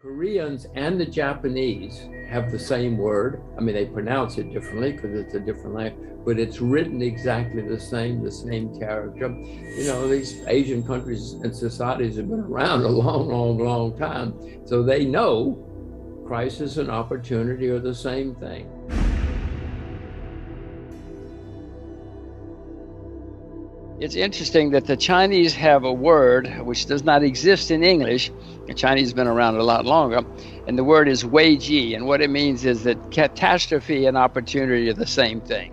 Koreans and the Japanese have the same word. I mean, they pronounce it differently because it's a different language, but it's written exactly the same character. You know, these Asian countries and societies have been around a long time. So they know crisis and opportunity are the same thing. It's interesting that the Chinese have a word which does not exist in English. The Chinese have been around a lot longer, and the word is wei ji, and what it means is that catastrophe and opportunity are the same thing.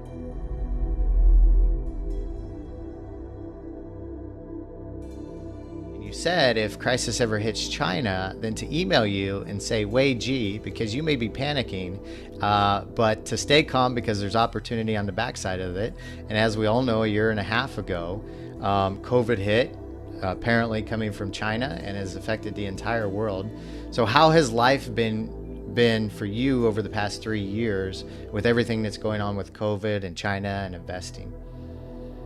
You said if crisis ever hits China, then to email you and say wei ji, because you may be panicking, but to stay calm because there's opportunity on the backside of it. And as we all know, a year and a half ago, COVID hit, apparently coming from China, and has affected the entire world. So how has life been for you over the past 3 years with everything that's going on with COVID and China and investing?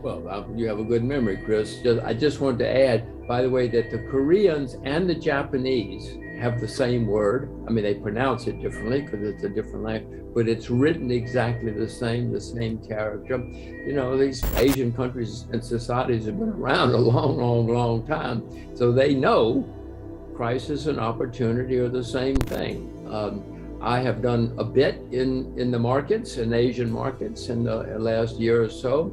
Well, you have a good memory, Chris. I just wanted to add, by the way, that the Koreans and the Japanese have the same word. I mean, they pronounce it differently because it's a different language, but it's written exactly the same character. You know, these Asian countries and societies have been around a long time. So they know crisis and opportunity are the same thing. I have done a bit in the markets, in Asian markets in the last year or so.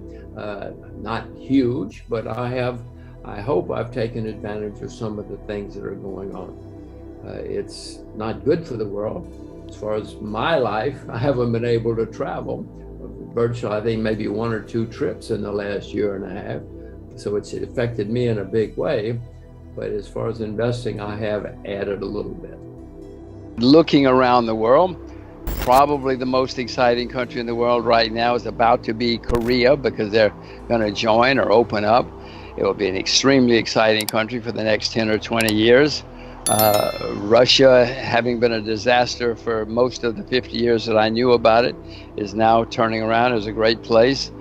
Not huge, but I hope I've taken advantage of some of the things that are going on. It's not good for the world. As far as my life, I haven't been able to travel. Virtually, I think maybe 1 or 2 trips in the last year and a half. So it's affected me in a big way. But as far as investing, I have added a little bit. Looking around the world, probably the most exciting country in the world right now is about to be Korea, because they're going to join or open up. It will be an extremely exciting country for the next 10 or 20 years. Russia, having been a disaster for most of the 50 years that I knew about it, is now turning around as a great place.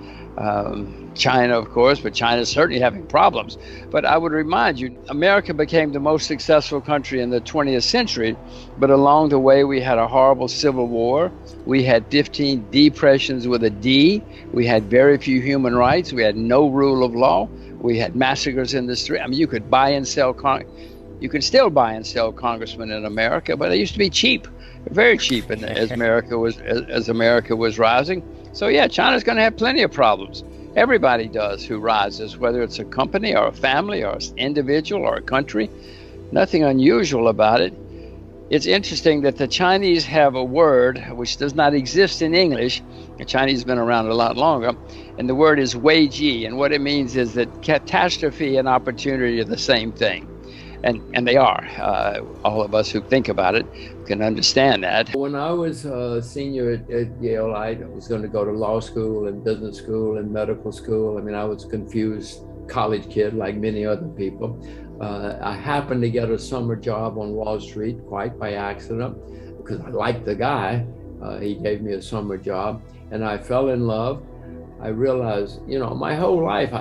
China, of course, but China's certainly having problems. But I would remind you, America became the most successful country in the 20th century, but along the way we had a horrible civil war. We had 15 depressions with a D. We had very few human rights. We had no rule of law. We had massacres in the street. I mean, you could buy and sell, you can still buy and sell congressmen in America, but they used to be cheap, very cheap, as America was rising. So yeah, China's going to have plenty of problems. Everybody does who rises, whether it's a company or a family or an individual or a country. Nothing unusual about it. It's interesting that the Chinese have a word which does not exist in English. The Chinese have been around a lot longer, and the word is wei ji, and what it means is that catastrophe and opportunity are the same thing. And they are. All of us who think about it can understand that. When I was a senior at Yale, I was going to go to law school and business school and medical school. I mean, I was a confused college kid like many other people. I happened to get a summer job on Wall Street quite by accident because I liked the guy. He gave me a summer job and I fell in love. I realized, you know, my whole life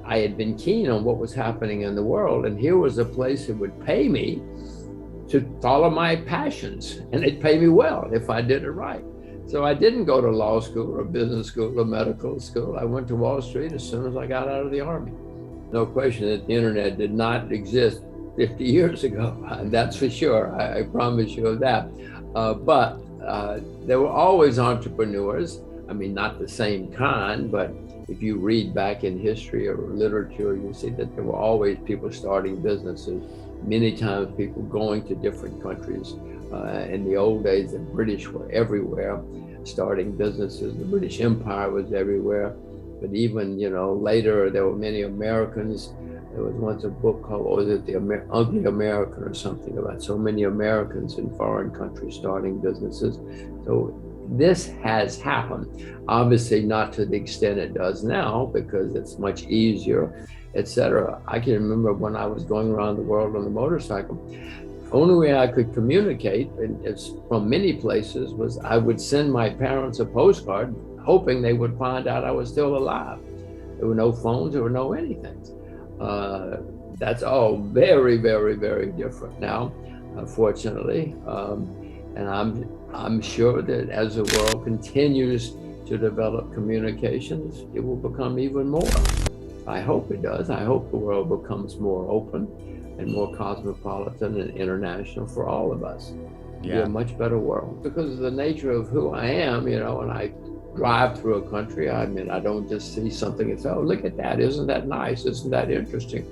I had been keen on what was happening in the world, and here was a place that would pay me to follow my passions, and it'd pay me well if I did it right. So I didn't go to law school or business school or medical school. I went to Wall Street as soon as I got out of the Army. No question that the internet did not exist 50 years ago, that's for sure. I promise you of that. But there were always entrepreneurs. I mean, not the same kind, but if you read back in history or literature, you see that there were always people starting businesses. Many times people going to different countries. In the old days, the British were everywhere starting businesses. The British Empire was everywhere. But even, you know, later there were many Americans. There was once a book called, what was it, The Ugly American or something, about so many Americans in foreign countries starting businesses. So this has happened, obviously not to the extent it does now because it's much easier, etc. I can remember when I was going around the world on the motorcycle, only way I could communicate, and it's from many places, was I would send my parents a postcard hoping they would find out I was still alive. There were no phones, there were no anything. That's all very, very, very different now. fortunately. And I'm sure that as the world continues to develop communications, it will become even more. I hope it does. I hope the world becomes more open and more cosmopolitan and international for all of us. Yeah. Be a much better world. Because of the nature of who I am, you know, when I drive through a country, I mean, I don't just see something and say, oh, look at that. Isn't that nice? Isn't that interesting?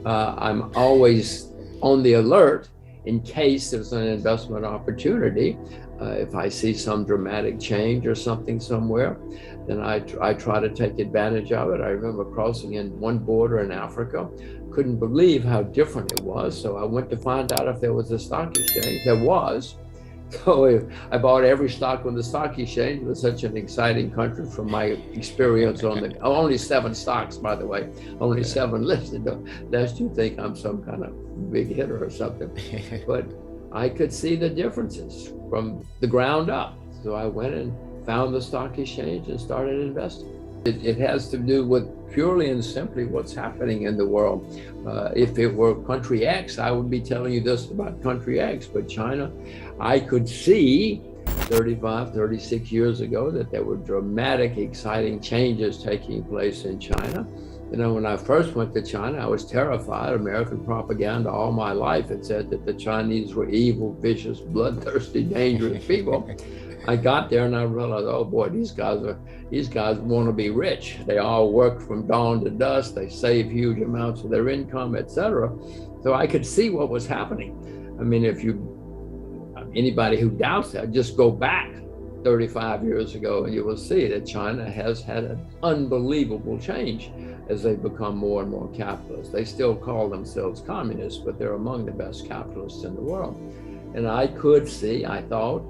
I'm always on the alert in case there's an investment opportunity. If I see some dramatic change or something somewhere, then I try to take advantage of it. I remember crossing in one border in Africa, couldn't believe how different it was. So I went to find out if there was a stock exchange. There was. So I bought every stock on the stock exchange. It was such an exciting country from my experience on the, only 7 stocks, by the way, only 7 listed, lest you think I'm some kind of big hitter or something. But I could see the differences from the ground up. So I went and found the stock exchange and started investing. It has to do with purely and simply what's happening in the world. If it were country X, I would be telling you this about country X, but China, I could see 35, 36 years ago that there were dramatic, exciting changes taking place in China. You know, when I first went to China, I was terrified. American propaganda all my life had said that the Chinese were evil, vicious, bloodthirsty, dangerous people. I got there and I realized, oh boy, these guys want to be rich. They all work from dawn to dusk. They save huge amounts of their income, etc. So I could see what was happening. I mean, anybody who doubts that, just go back 35 years ago and you will see that China has had an unbelievable change as they become more and more capitalist. They still call themselves communists, but they're among the best capitalists in the world. And I could see, I thought,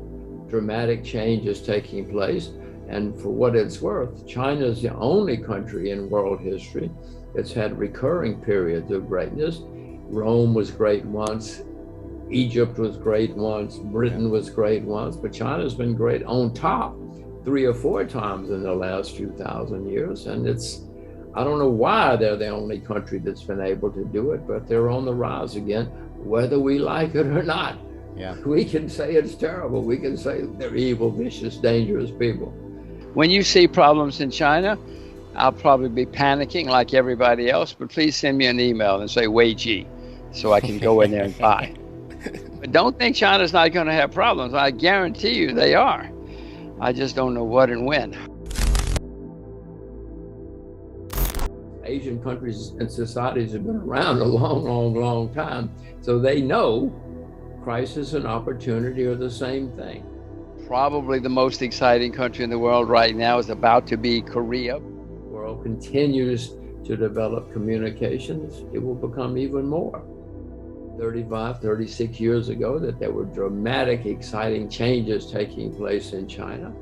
dramatic changes taking place. And for what it's worth, China is the only country in world history that's had recurring periods of greatness. Rome was great once, Egypt was great once, Britain was great once, but China's been great on top 3 or 4 times in the last few thousand years. And I don't know why they're the only country that's been able to do it, but they're on the rise again, whether we like it or not. Yeah. We can say it's terrible. We can say they're evil, vicious, dangerous people. When you see problems in China, I'll probably be panicking like everybody else, but please send me an email and say, Wei Ji, so I can go in there and buy. But don't think China's not going to have problems. I guarantee you they are. I just don't know what and when. Asian countries and societies have been around a long time, so they know crisis and opportunity are the same thing. Probably the most exciting country in the world right now is about to be Korea. The world continues to develop communications, it will become even more. 35, 36 years ago that there were dramatic, exciting changes taking place in China.